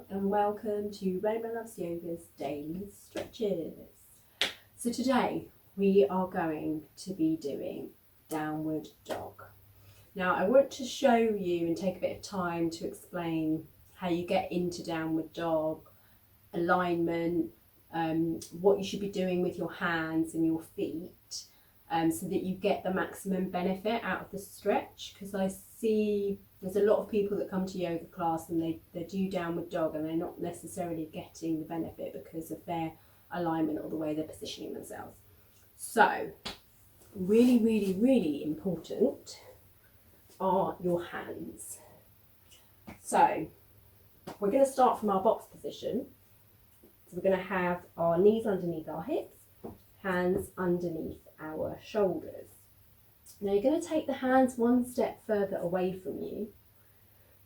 and welcome to Rainbow Loves Yoga's daily stretches. So today we are going to be doing downward dog. Now I want to show you and take a bit of time to explain how you get into downward dog, alignment, what you should be doing with your hands and your feet, so that you get the maximum benefit out of the stretch, because I see there's a lot of people that come to yoga class and they do downward dog and they're not necessarily getting the benefit because of their alignment or the way they're positioning themselves. So really important are your hands. So we're going to start from our box position. So we're going to have our knees underneath our hips, hands underneath our shoulders. Now you're going to take the hands one step further away from you,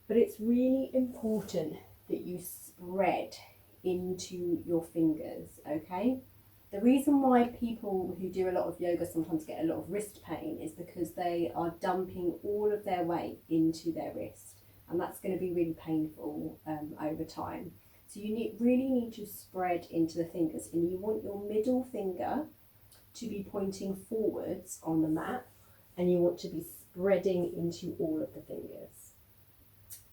but it's really important that you spread into your fingers, okay? The reason why people who do a lot of yoga sometimes get a lot of wrist pain is because they are dumping all of their weight into their wrist, and that's going to be really painful over time. So you really need to spread into the fingers, and you want your middle finger to be pointing forwards on the mat, and you want to be spreading into all of the fingers.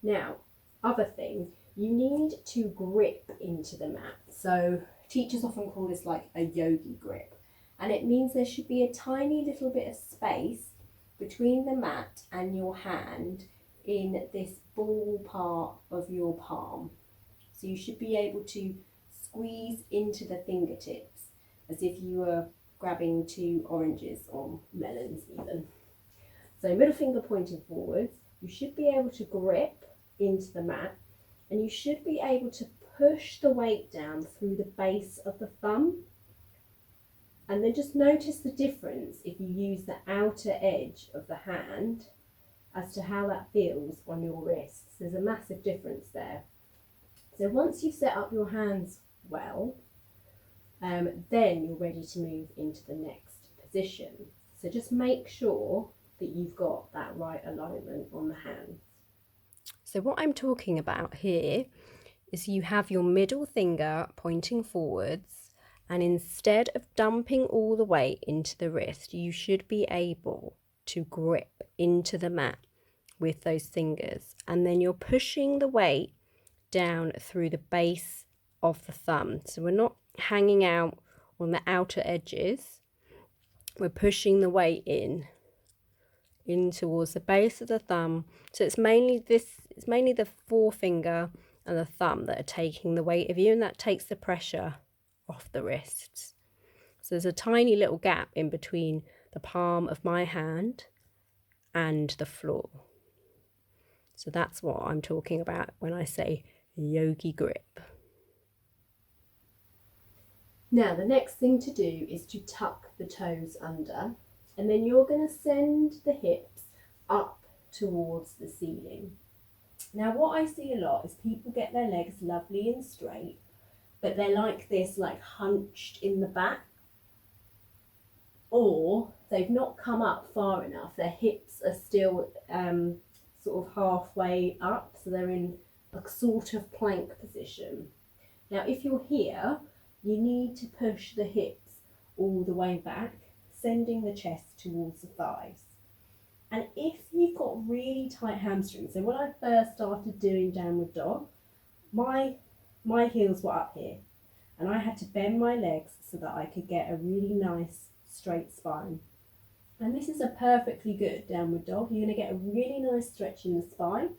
Now, other thing, you need to grip into the mat. So teachers often call this like a yogi grip, and it means there should be a tiny little bit of space between the mat and your hand in this ball part of your palm. So you should be able to squeeze into the fingertips as if you were grabbing two oranges or melons even. So middle finger pointing forwards, you should be able to grip into the mat, and you should be able to push the weight down through the base of the thumb. And then just notice the difference if you use the outer edge of the hand as to how that feels on your wrists. There's a massive difference there. So once you've set up your hands well, then you're ready to move into the next position. So just make sure that you've got that right alignment on the hands. So what I'm talking about here is you have your middle finger pointing forwards, and instead of dumping all the weight into the wrist, you should be able to grip into the mat with those fingers, and then you're pushing the weight down through the base of the thumb. So we're not hanging out on the outer edges, we're pushing the weight in towards the base of the thumb. So it's mainly the forefinger and the thumb that are taking the weight of you, and that takes the pressure off the wrists. So there's a tiny little gap in between the palm of my hand and the floor. So that's what I'm talking about when I say yogi grip. Now the next thing to do is to tuck the toes under, and then you're going to send the hips up towards the ceiling. Now what I see a lot is people get their legs lovely and straight, but they're like this, like hunched in the back, or they've not come up far enough. Their hips are still sort of halfway up, so they're in a sort of plank position. Now if you're here, you need to push the hips all the way back, sending the chest towards the thighs. And if you've got really tight hamstrings, so when I first started doing downward dog, my heels were up here, and I had to bend my legs so that I could get a really nice straight spine. And this is a perfectly good downward dog. You're going to get a really nice stretch in the spine,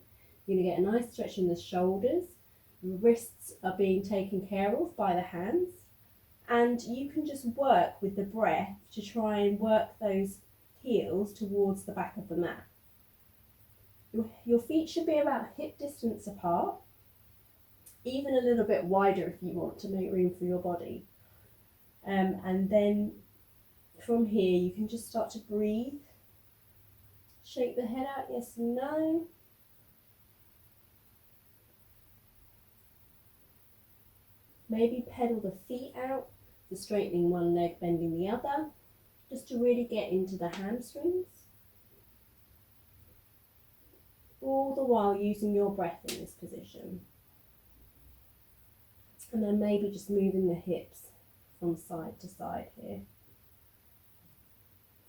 you're going to get a nice stretch in the shoulders, the wrists are being taken care of by the hands, and you can just work with the breath to try and work those heels towards the back of the mat. Your feet should be about hip distance apart, even a little bit wider if you want to make room for your body. And then from here you can just start to breathe. Shake the head out, yes and no. Maybe pedal the feet out, so straightening one leg, bending the other, just to really get into the hamstrings. All the while using your breath in this position. And then maybe just moving the hips from side to side here.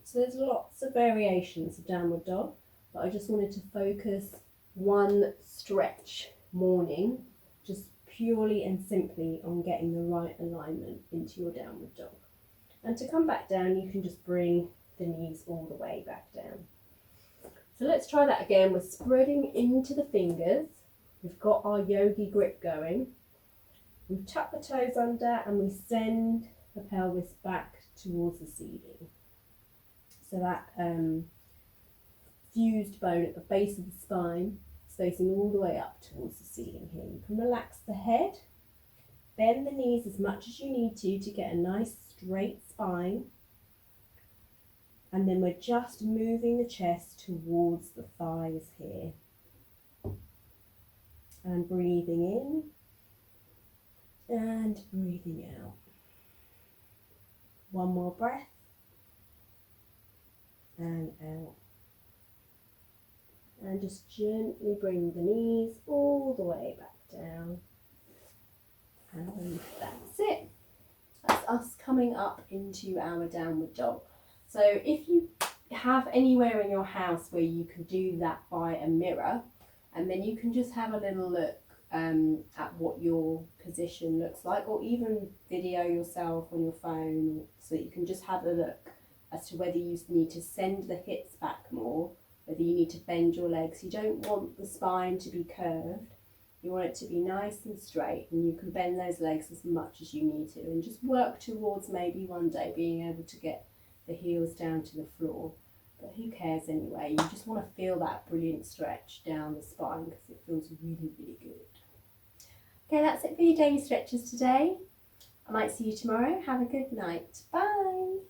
So there's lots of variations of downward dog, but I just wanted to focus one stretch morning, just purely and simply on getting the right alignment into your downward dog. And to come back down, you can just bring the knees all the way back down. So let's try that again. We're spreading into the fingers. We've got our yogi grip going. We tuck the toes under and we send the pelvis back towards the ceiling. So that fused bone at the base of the spine is facing all the way up towards the ceiling here. You can relax the head, bend the knees as much as you need to get a nice straight spine. And then we're just moving the chest towards the thighs here. And breathing in and breathing out. One more breath. And out. And just gently bring the knees all the way back down. And that's it. That's us coming up into our downward dog. So if you have anywhere in your house where you can do that by a mirror, and then you can just have a little look at what your position looks like, or even video yourself on your phone so that you can just have a look as to whether you need to send the hips back more, whether you need to bend your legs. You don't want the spine to be curved. You want it to be nice and straight, and you can bend those legs as much as you need to, and just work towards maybe one day being able to get the heels down to the floor. But who cares anyway? You just want to feel that brilliant stretch down the spine because it feels really, really good. Okay, that's it for your daily stretches today. I might see you tomorrow. Have a good night. Bye.